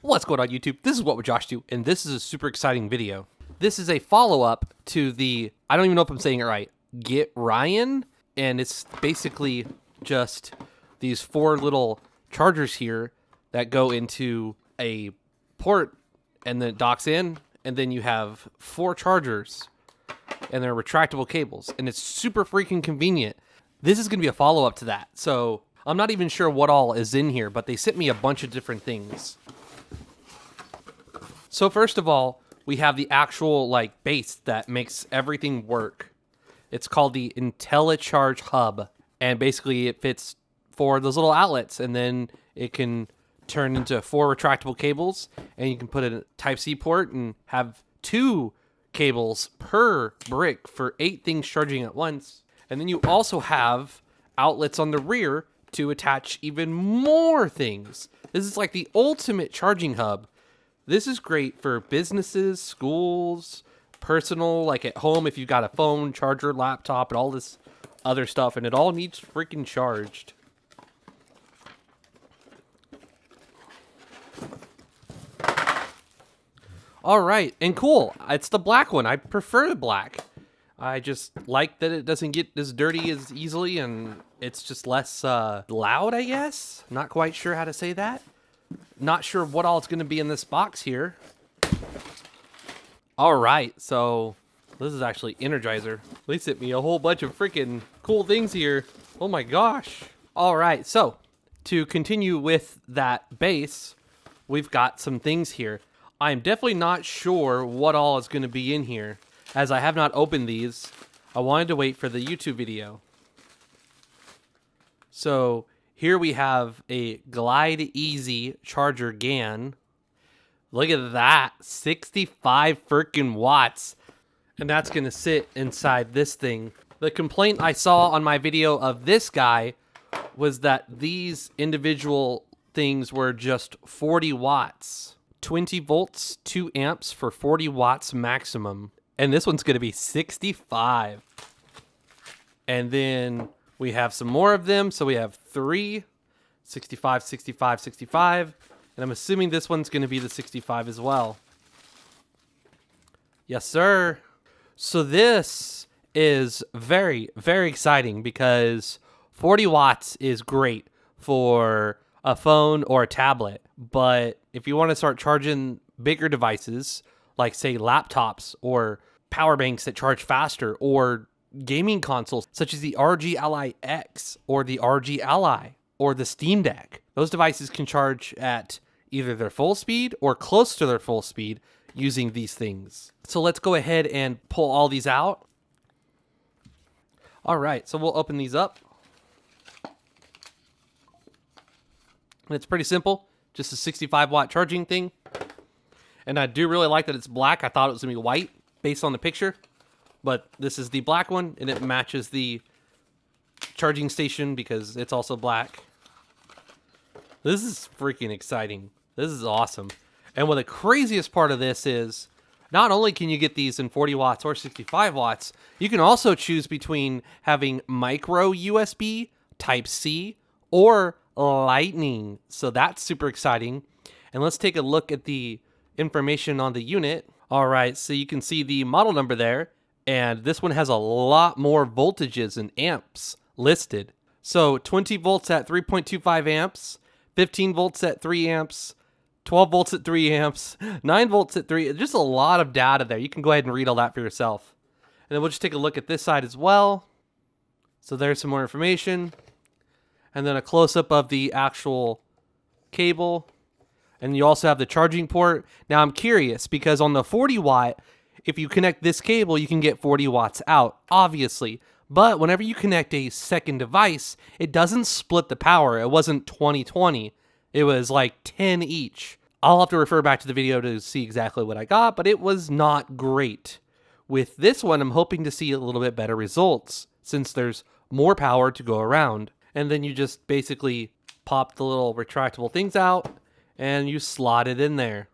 What's going on, YouTube? This is What Would Josh Do, and this is a super exciting video. This is a follow-up to the, I don't even know if I'm saying it right, Gitryin, and it's basically just these 4 little chargers here that go into a port, and then it docks in, and then you have 4 chargers, and they're retractable cables, and it's super freaking convenient. This is going to be a follow-up to that, so I'm not even sure what all is in here, but they sent me a bunch of different things. So first of all, we have the actual base that makes everything work. It's called the IntelliCharge Hub, and basically it fits 4 of those little outlets, and then it can turn into 4 retractable cables, and you can put a Type-C port and have 2 cables per brick for 8 things charging at once. And then you also have outlets on the rear to attach even more things. This is like the ultimate charging hub. This is great for businesses, schools, personal, like at home if you've got a phone, charger, laptop, and all this other stuff, and it all needs freaking charged. All right, and cool. It's the black one. I prefer the black. I just like that it doesn't get as dirty as easily, and it's just less loud, I guess. Not quite sure how to say that. Not sure what all is going to be in this box here. All right, so this is actually Energizer. They sent me a whole bunch of freaking cool things here. Oh my gosh. All right, so to continue with that base, we've got some things here. I'm definitely not sure what all is going to be in here, as I have not opened these. I wanted to wait for the YouTube video. So here we have a Glide Easy Charger GAN. Look at that, 65 freaking watts. And that's gonna sit inside this thing. The complaint I saw on my video of this guy was that these individual things were just 40 watts. 20 volts, 2 amps for 40 watts maximum. And this one's gonna be 65. And then we have some more of them. So we have 3, 65, 65, 65. And I'm assuming this one's going to be the 65 as well. Yes, sir. So this is very, very exciting because 40 watts is great for a phone or a tablet. But if you want to start charging bigger devices, like say laptops or power banks that charge faster, or gaming consoles such as the RG Ally X or the RG Ally or the Steam Deck, those devices can charge at either their full speed or close to their full speed using these things. So let's go ahead and pull all these out. All right, so we'll open these up. And it's pretty simple, just a 65 watt charging thing. And I do really like that it's black. I thought it was gonna be white based on the picture, but this is the black one, and it matches the charging station because it's also black. This is freaking exciting. This is awesome. And what the craziest part of this is, not only can you get these in 40 watts or 65 watts, you can also choose between having micro USB, Type-C, or Lightning. So that's super exciting. And let's take a look at the information on the unit. All right, so you can see the model number there, and this one has a lot more voltages and amps listed. So 20 volts at 3.25 amps, 15 volts at 3 amps, 12 volts at 3 amps, 9 volts at 3. Just a lot of data there. You can go ahead and read all that for yourself. And then we'll just take a look at this side as well. So there's some more information. And then a close-up of the actual cable. And you also have the charging port. Now I'm curious because on the 40 watt, if you connect this cable, you can get 40 watts out, obviously. But whenever you connect a second device, it doesn't split the power. It wasn't 20-20. It was like 10 each. I'll have to refer back to the video to see exactly what I got, but it was not great. With this one, I'm hoping to see a little bit better results since there's more power to go around. And then you just basically pop the little retractable things out and you slot it in there.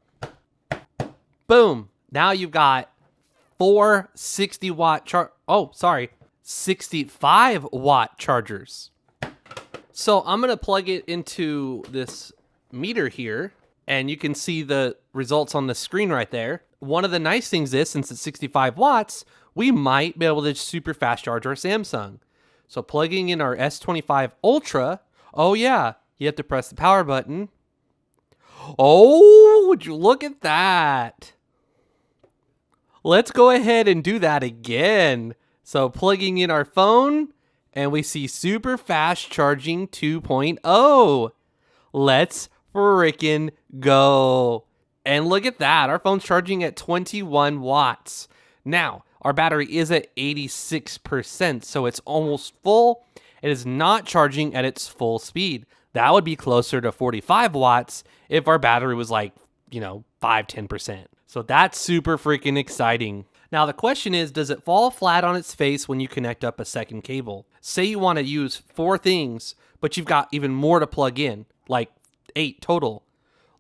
Boom. Now you've got 4 60-watt 65 watt chargers. So I'm going to plug it into this meter here, And you can see the results on the screen right there. One of the nice things is, since it's 65 watts, we might be able to super fast charge our Samsung. So plugging in our S25 Ultra, oh yeah, you have to press the power button. Oh, would you look at that? Let's go ahead and do that again. So plugging in our phone, and we see super fast charging 2.0. Let's freaking go. And look at that. Our phone's charging at 21 watts. Now, our battery is at 86%, so it's almost full. It is not charging at its full speed. That would be closer to 45 watts if our battery was like, 5-10%. So that's super freaking exciting. Now the question is, does it fall flat on its face when you connect up a second cable? Say you want to use 4 things, but you've got even more to plug in, like 8 total.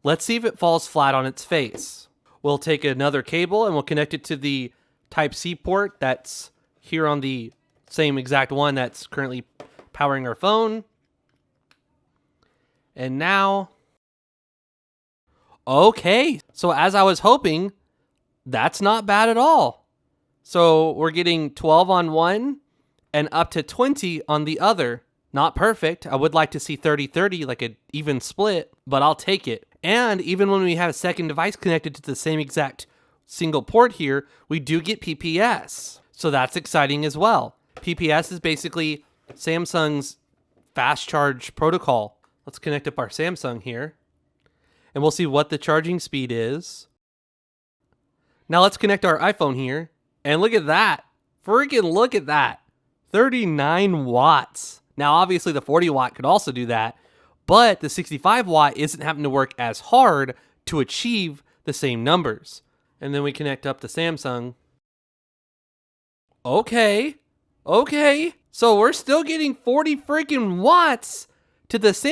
Let's see if it falls flat on its face. We'll take another cable and we'll connect it to the Type-C port that's here on the same exact one that's currently powering our phone. And now, okay, so as I was hoping, that's not bad at all. So we're getting 12 on one and up to 20 on the other. Not perfect. I would like to see 30-30, like an even split, but I'll take it. And even when we have a second device connected to the same exact single port here, we do get PPS. So that's exciting as well. PPS is basically Samsung's fast charge protocol. Let's connect up our Samsung here, and we'll see what the charging speed is. Now let's connect our iPhone here, and look at that. Freaking look at that. 39 watts. Now, obviously, the 40 watt could also do that, but the 65 watt isn't having to work as hard to achieve the same numbers. And then we connect up the Samsung. Okay. So we're still getting 40 freaking watts to this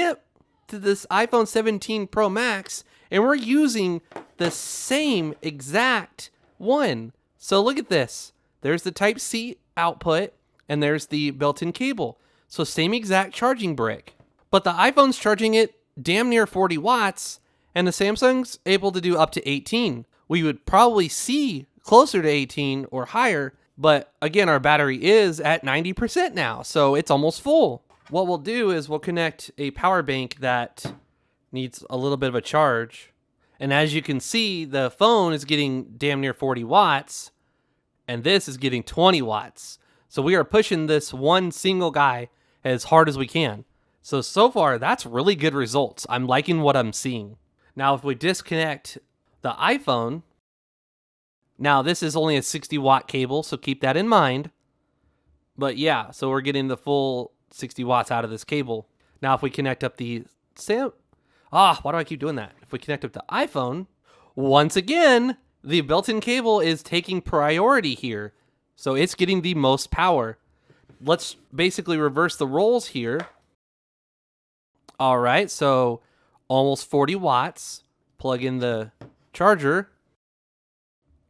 iPhone 17 Pro Max, and we're using the same exact one. So look at this. There's the Type-C output, and there's the built-in cable. So same exact charging brick. But the iPhone's charging it damn near 40 watts, and the Samsung's able to do up to 18. We would probably see closer to 18 or higher, but again, our battery is at 90% now, so it's almost full. What we'll do is we'll connect a power bank that needs a little bit of a charge. And as you can see, the phone is getting damn near 40 watts, and this is getting 20 watts. So we are pushing this one single guy as hard as we can. So far, that's really good results. I'm liking what I'm seeing. Now, if we disconnect the iPhone, now this is only a 60 watt cable, so keep that in mind. But yeah, so we're getting the full 60 watts out of this cable. Now, if we connect up the why do I keep doing that? If we connect up the iPhone, once again, the built-in cable is taking priority here. So it's getting the most power. Let's basically reverse the roles here. All right, so almost 40 watts. Plug in the charger.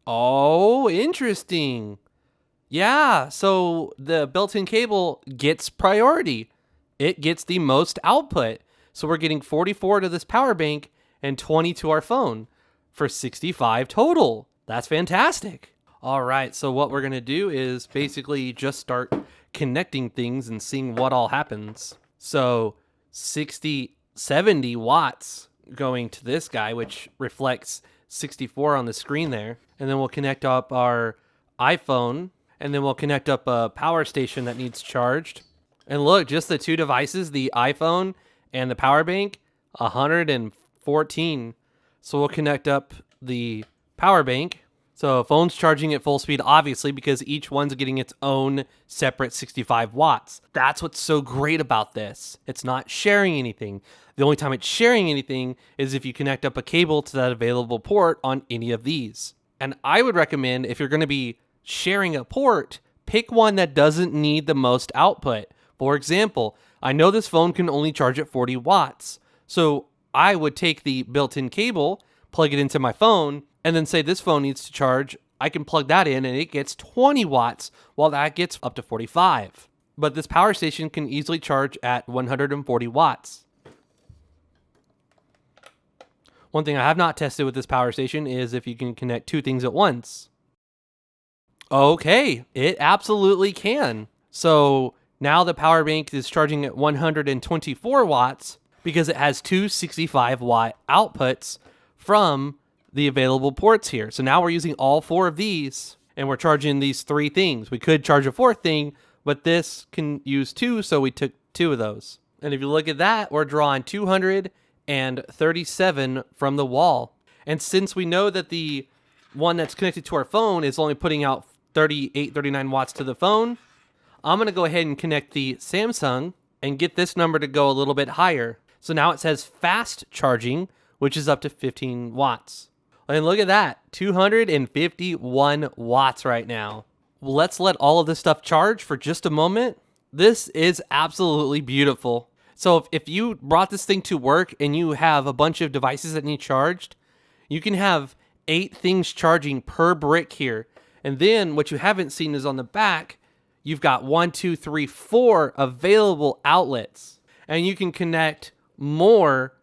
Oh, interesting. Yeah, so the built-in cable gets priority. It gets the most output. So we're getting 44 to this power bank and 20 to our phone for 65 total. That's fantastic. All right, so what we're going to do is basically just start connecting things and seeing what all happens. So 70 watts going to this guy, which reflects 64 on the screen there. And then we'll connect up our iPhone, and then we'll connect up a power station that needs charged. And look, just the two devices, the iPhone and the power bank, 114. So we'll connect up the power bank. So phone's charging at full speed, obviously, because each one's getting its own separate 65 watts. That's what's so great about this. It's not sharing anything. The only time it's sharing anything is if you connect up a cable to that available port on any of these. And I would recommend, if you're going to be sharing a port, pick one that doesn't need the most output. For example, I know this phone can only charge at 40 watts. So I would take the built-in cable, plug it into my phone, and then say this phone needs to charge. I can plug that in and it gets 20 watts while that gets up to 45. But this power station can easily charge at 140 watts. One thing I have not tested with this power station is if you can connect 2 things at once. Okay, it absolutely can. So now the power bank is charging at 124 watts because it has 2 65-watt outputs from the available ports here. So now we're using all 4 of these, and we're charging these 3 things. We could charge a 4th thing, but this can use 2, so we took 2 of those. And if you look at that, we're drawing 237 from the wall. And since we know that the one that's connected to our phone is only putting out 38, 39 watts to the phone, I'm going to go ahead and connect the Samsung and get this number to go a little bit higher. So now it says fast charging, which is up to 15 watts. And look at that, 251 watts right now. Let's let all of this stuff charge for just a moment. This is absolutely beautiful. So if you brought this thing to work and you have a bunch of devices that need charged, you can have 8 things charging per brick here. And then what you haven't seen is on the back, you've got 1, 2, 3, 4 available outlets. And you can connect more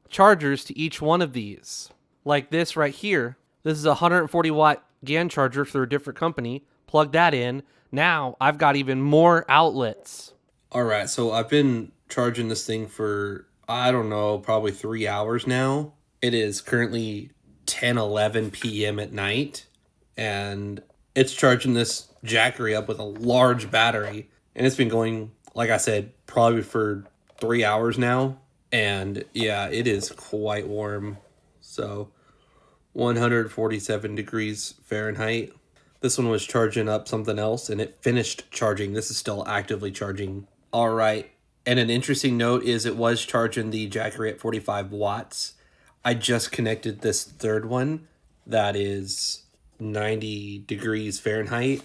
chargers to each one of these. Like this right here. This is a 140 watt GAN charger through a different company. Plug that in. Now I've got even more outlets. All right, so I've been charging this thing for, I don't know, probably 3 hours now. It is currently 10:11 p.m. at night, and it's charging this Gitryin up with a large battery, and it's been going, like I said, probably for 3 hours now. And yeah, it is quite warm. So 147 degrees Fahrenheit. This one was charging up something else and it finished charging. This is still actively charging. All right. And an interesting note is it was charging the Gitryin at 45 watts. I just connected this third one that is 90 degrees Fahrenheit,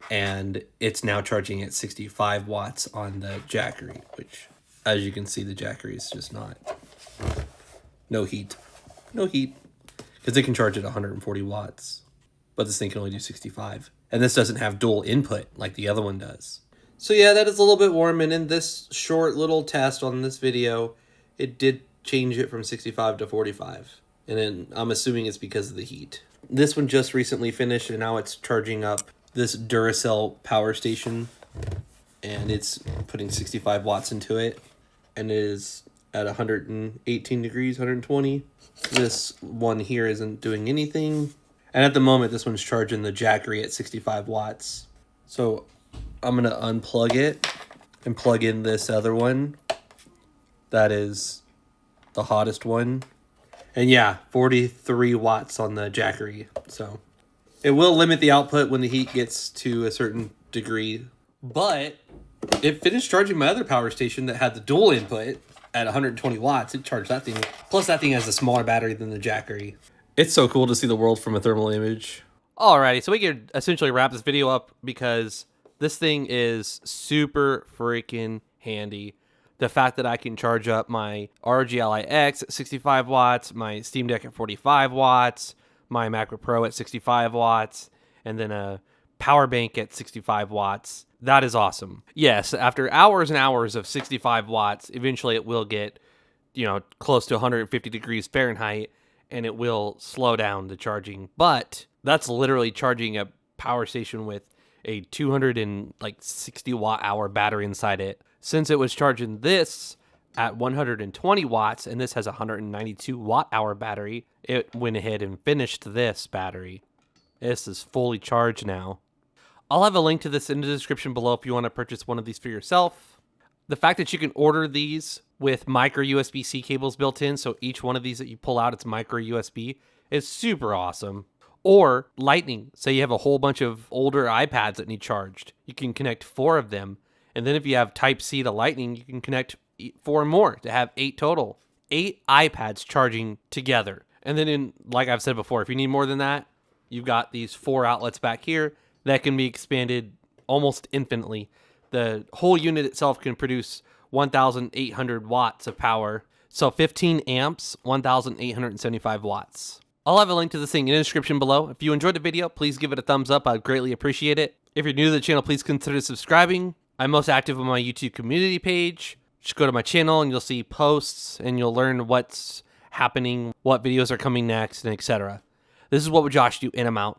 and it's now charging at 65 watts on the Gitryin, which, as you can see, the Gitryin is just not, no heat, because it can charge at 140 watts, but this thing can only do 65, and this doesn't have dual input like the other one does. So yeah, that is a little bit warm, and in this short little test on this video, it did change it from 65 to 45, and then I'm assuming it's because of the heat. This one just recently finished, and now it's charging up this Duracell power station, and it's putting 65 watts into it, and it is at 118 degrees, 120. This one here isn't doing anything, and at the moment this one's charging the Gitryin at 65 watts. So I'm gonna unplug it and plug in this other one that is the hottest one, and yeah, 43 watts on the Gitryin. So it will limit the output when the heat gets to a certain degree, but it finished charging my other power station that had the dual input at 120 watts. It charged that thing. Plus that thing has a smaller battery than the Gitryin. It's so cool to see the world from a thermal image. Alrighty, so we could essentially wrap this video up because this thing is super freaking handy. The fact that I can charge up my ROG Ally X at 65 watts, my Steam Deck at 45 watts, my MacBook Pro at 65 watts, and then a power bank at 65 watts. That is awesome. Yes, after hours and hours of 65 watts, eventually it will get, close to 150 degrees Fahrenheit, and it will slow down the charging. But that's literally charging a power station with a 260 watt hour battery inside it. Since it was charging this at 120 watts, and this has a 192 watt hour battery, it went ahead and finished this battery. This is fully charged now. I'll have a link to this in the description below if you want to purchase one of these for yourself. The fact that you can order these with micro USB-C cables built in, so each one of these that you pull out, it's micro USB, is super awesome. Or Lightning. Say you have a whole bunch of older iPads that need charged. You can connect 4 of them. And then if you have Type-C to Lightning, you can connect 4 more to have 8 total. 8 iPads charging together. And then, like I've said before, if you need more than that, you've got these 4 outlets back here that can be expanded almost infinitely. The whole unit itself can produce 1,800 watts of power. So 15 amps, 1,875 watts. I'll have a link to this thing in the description below. If you enjoyed the video, please give it a thumbs up. I'd greatly appreciate it. If you're new to the channel, please consider subscribing. I'm most active on my YouTube community page. Just go to my channel and you'll see posts and you'll learn what's happening, what videos are coming next, and etc. This is what would Josh do in a mount.